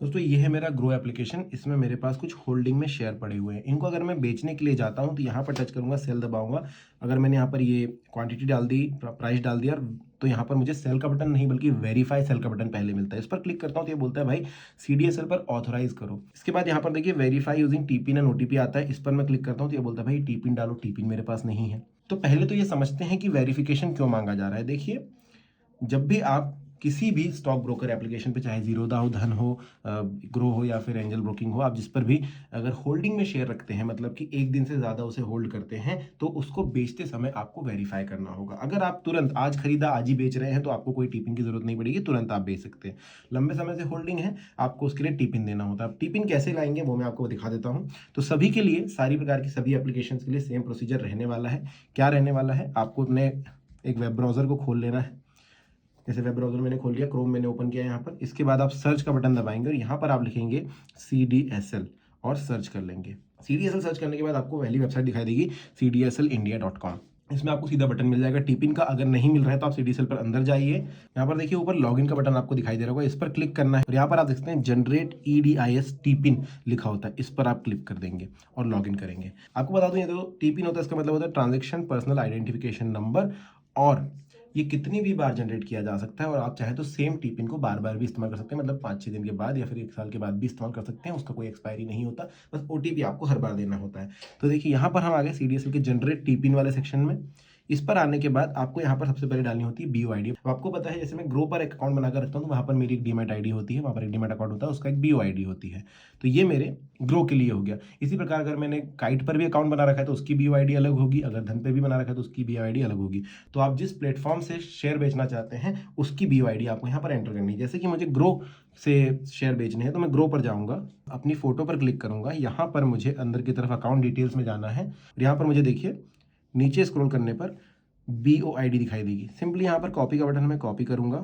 दोस्तों ये है मेरा ग्रो एप्लीकेशन। इसमें मेरे पास कुछ होल्डिंग में शेयर पड़े हुए हैं। इनको अगर मैं बेचने के लिए जाता हूँ तो यहाँ पर टच करूँगा, सेल दबाऊंगा। अगर मैंने यहाँ पर ये क्वांटिटी डाल दी, प्राइस डाल दिया, तो यहाँ पर मुझे सेल का बटन नहीं बल्कि वेरीफाई सेल का बटन पहले मिलता है। इस पर क्लिक करता हूँ तो ये बोलता है भाई सीडीएसएल पर ऑथोराइज करो। इसके बाद यहाँ पर देखिए verify using TPIN and OTP आता है। इस पर मैं क्लिक करता हूँ तो ये बोलता है भाई टीपिन डालो, टीपिन मेरे पास नहीं है। तो पहले तो ये समझते हैं कि वेरिफिकेशन क्यों मांगा जा रहा है। देखिए, जब भी आप किसी भी स्टॉक ब्रोकर एप्लीकेशन पे, चाहे जीरोधा हो, धन हो, ग्रो हो या फिर एंजल ब्रोकिंग हो, आप जिस पर भी अगर होल्डिंग में शेयर रखते हैं, मतलब कि एक दिन से ज़्यादा उसे होल्ड करते हैं, तो उसको बेचते समय आपको वेरीफाई करना होगा। अगर आप तुरंत आज खरीदा आज ही बेच रहे हैं तो आपको कोई टिपिन की जरूरत नहीं पड़ेगी, तुरंत आप बेच सकते हैं। लंबे समय से होल्डिंग है, आपको उसके लिए टिपिन देना होता है। अब टिपिन कैसे लाएंगे वो मैं आपको दिखा देता हूँ। तो सभी के लिए, सारी प्रकार की सभी एप्लीकेशन के लिए सेम प्रोसीजर रहने वाला है। क्या रहने वाला है, आपको अपने एक वेब ब्राउजर को खोल लेना है। जैसे वेब ब्राउजर मैंने खोल लिया, क्रोम मैंने ओपन किया यहाँ पर। इसके बाद आप सर्च का बटन दबाएंगे और यहाँ पर आप लिखेंगे CDSL और सर्च कर लेंगे। CDSL सर्च करने के बाद आपको पहली वेबसाइट दिखाई देगी cdslindia.com। इसमें आपको सीधा बटन मिल जाएगा टिपिन का। अगर नहीं मिल रहा है तो आप CDSL पर अंदर जाइए। यहाँ पर देखिए ऊपर लॉगिन का बटन आपको दिखाई दे रहा होगा, इस पर क्लिक करना है और यहाँ पर आप देखते हैं जनरेट EDIS टिपिन लिखा होता है। इस पर आप क्लिक कर देंगे और लॉगिन करेंगे। आपको बता दूं, ये जो टिपिन होता है इसका मतलब होता है ट्रांजेक्शन पर्सनल आइडेंटिफिकेशन नंबर, और ये कितनी भी बार जनरेट किया जा सकता है और आप चाहे तो सेम टिपिन को बार बार भी इस्तेमाल कर सकते हैं। मतलब 5-6 दिन के बाद या फिर 1 साल के बाद भी इस्तेमाल कर सकते हैं। उसका कोई एक्सपायरी नहीं होता, बस ओटीपी आपको हर बार देना होता है। तो देखिए यहाँ पर हम आ गए CDSL के जनरेट टिपिन वाले सेक्शन में। इस पर आने के बाद आपको यहाँ पर सबसे पहले डालनी होती है BOID। अब आपको पता है, जैसे मैं ग्रो पर एक अकाउंट बनाकर रखता हूँ तो वहाँ पर मेरी एक डीमैट आईडी होती है, वहाँ पर एक डीमैट अकाउंट होता है, उसका एक BOID होती है। तो ये मेरे ग्रो के लिए हो गया। इसी प्रकार अगर मैंने काइट पर भी अकाउंट बना रखा है तो उसकी BOID अलग होगी, अगर धन पे भी बना रखा है तो उसकी BOID अलग होगी। तो आप जिस प्लेटफॉर्म से शेयर बेचना चाहते हैं उसकी BOID आपको यहाँ पर एंटर करनी है। जैसे कि मुझे ग्रो से शेयर बेचने हैं तो मैं ग्रो पर जाऊँगा, अपनी फोटो पर क्लिक करूँगा। यहाँ पर मुझे अंदर की तरफ अकाउंट डिटेल्स में जाना है और यहाँ पर मुझे देखिए नीचे स्क्रॉल करने पर BOID दिखाई देगी। सिंपली यहाँ पर कॉपी का बटन मैं कॉपी करूँगा,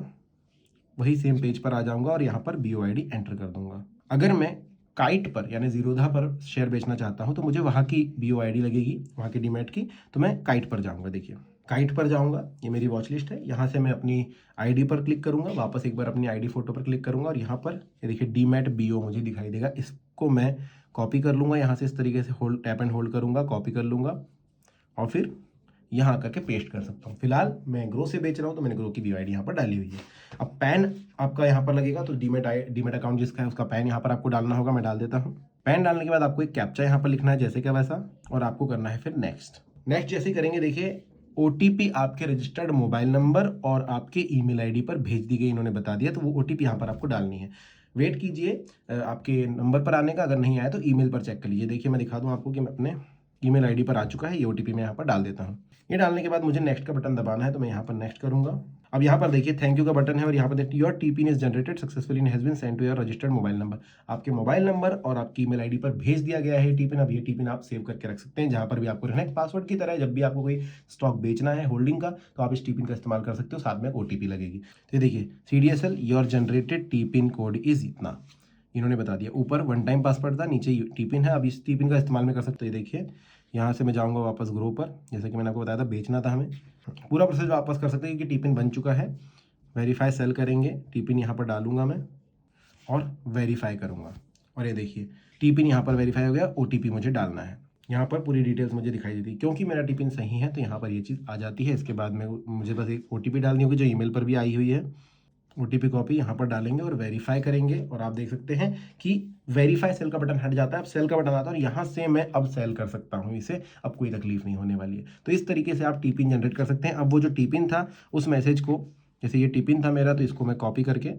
वही सेम पेज पर आ जाऊँगा और यहाँ पर BOID एंटर कर दूंगा। अगर मैं काइट पर यानी जीरोधा पर शेयर बेचना चाहता हूँ तो मुझे वहाँ की BOID लगेगी, वहाँ की डीमैट की। तो मैं काइट पर जाऊँगा। देखिए काइट पर जाऊँगा, ये मेरी वॉच लिस्ट है। यहाँ से मैं अपनी आईडी पर क्लिक करूँगा, वापस एक बार अपनी आईडी फोटो पर क्लिक करूँगा और यहाँ पर ये देखिए डीमैट BO मुझे दिखाई देगा। इसको मैं कॉपी कर लूँगा, यहाँ से इस तरीके से होल्ड, टैप एंड होल्ड करूँगा, कॉपी कर लूँगा और फिर यहाँ करके पेस्ट कर सकता हूँ। फिलहाल मैं ग्रो से बेच रहा हूँ तो मैंने ग्रो की BOID यहाँ पर डाली हुई है। अब पैन आपका यहाँ पर लगेगा, तो डीमैट अकाउंट जिसका है उसका पैन यहाँ पर आपको डालना होगा। मैं डाल देता हूँ। पैन डालने के बाद आपको एक कैप्चा यहाँ पर लिखना है जैसे क्या वैसा, और आपको करना है फिर नेक्स्ट। नेक्स्ट जैसे ही करेंगे, देखिए OTP आपके रजिस्टर्ड मोबाइल नंबर और आपके ईमेल आईडी पर भेज दी गई, इन्होंने बता दिया। तो वो OTP यहाँ पर आपको डालनी है। वेट कीजिए आपके नंबर पर आने का, अगर नहीं आया तो ईमेल पर चेक कर लीजिए। देखिए मैं दिखा दूँ आपको कि मैं अपने ईमेल आईडी पर आ चुका है। ये OTP मैं यहाँ पर डाल देता हूँ। ये डालने के बाद मुझे नेक्स्ट का बटन दबाना है, तो मैं यहाँ पर नेक्स्ट करूँगा। अब यहाँ पर देखिए थैंक यू का बटन है और यहाँ पर देखिए your TPIN is generated successfully and has been send to your registered mobile number. आपके मोबाइल नंबर और आपकी ईमेल आईडी पर भेज दिया गया है टिपिन। अब ये टिपिन आप सेव करके रख सकते हैं जहाँ पर भी आपको रहना है। पासवर्ड की तरह जब भी आपको कोई स्टॉक बेचना है होल्डिंग का तो आप इस टिपिन का इस्तेमाल कर सकते हो, साथ में OTP लगेगी। तो देखिए CDSL your generated tiffin code is इतना, इन्होंने बता दिया। ऊपर 1 टाइम पासवर्ड था, नीचे टिपिन है। अब इस टिपिन का इस्तेमाल मैं कर सकते हैं। देखिए यहाँ से मैं जाऊँगा वापस ग्रो पर, जैसे कि मैंने आपको बताया था बेचना था हमें। पूरा प्रोसेस वापस कर सकते हैं क्योंकि टिपिन बन चुका है। वेरीफाई सेल करेंगे, टिपिन यहाँ पर डालूंगा मैं और वेरीफाई करूँगा। और ये देखिए टिपिन यहाँ पर वेरीफाई हो गया। OTP मुझे डालना है। यहाँ पर पूरी डिटेल्स मुझे दिखाई देती है, क्योंकि मेरा टिपिन सही है तो यहाँ पर ये चीज़ आ जाती है। इसके बाद में मुझे बस एक OTP डालनी होगी जो ईमेल पर भी आई हुई है। OTP कॉपी यहाँ पर डालेंगे और वेरीफाई करेंगे और आप देख सकते हैं कि वेरीफाई सेल का बटन हट जाता है। अब सेल का बटन आता है और यहाँ से मैं अब सेल कर सकता हूँ इसे। अब कोई तकलीफ नहीं होने वाली है। तो इस तरीके से आप टिपिन जनरेट कर सकते हैं। अब वो जो टिपिन था उस मैसेज को, जैसे ये टिपिन था मेरा, तो इसको मैं कॉपी करके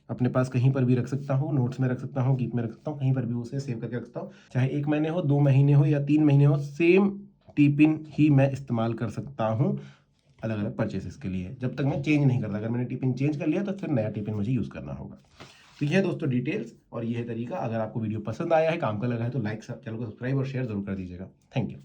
अपने पास कहीं पर भी रख सकता हूँ, नोट्स में रख सकता हूँ, कीप में रख सकता हूँ, कहीं पर भी उसे सेव करके रख सकता हूँ। चाहे 1 महीने हो, 2 महीने हो या 3 महीने हो, सेम टिपिन ही मैं इस्तेमाल कर सकता हूँ अलग अलग परचेसेस के लिए, जब तक मैं चेंज नहीं करता। अगर मैंने टिपिन चेंज कर लिया तो फिर नया टिपिन मुझे यूज़ करना होगा। तो ये है दोस्तों डिटेल्स और ये है तरीका। अगर आपको वीडियो पसंद आया है, काम का लगा है, तो लाइक, चैनल को सब्सक्राइब और शेयर जरूर कर दीजिएगा। Thank you.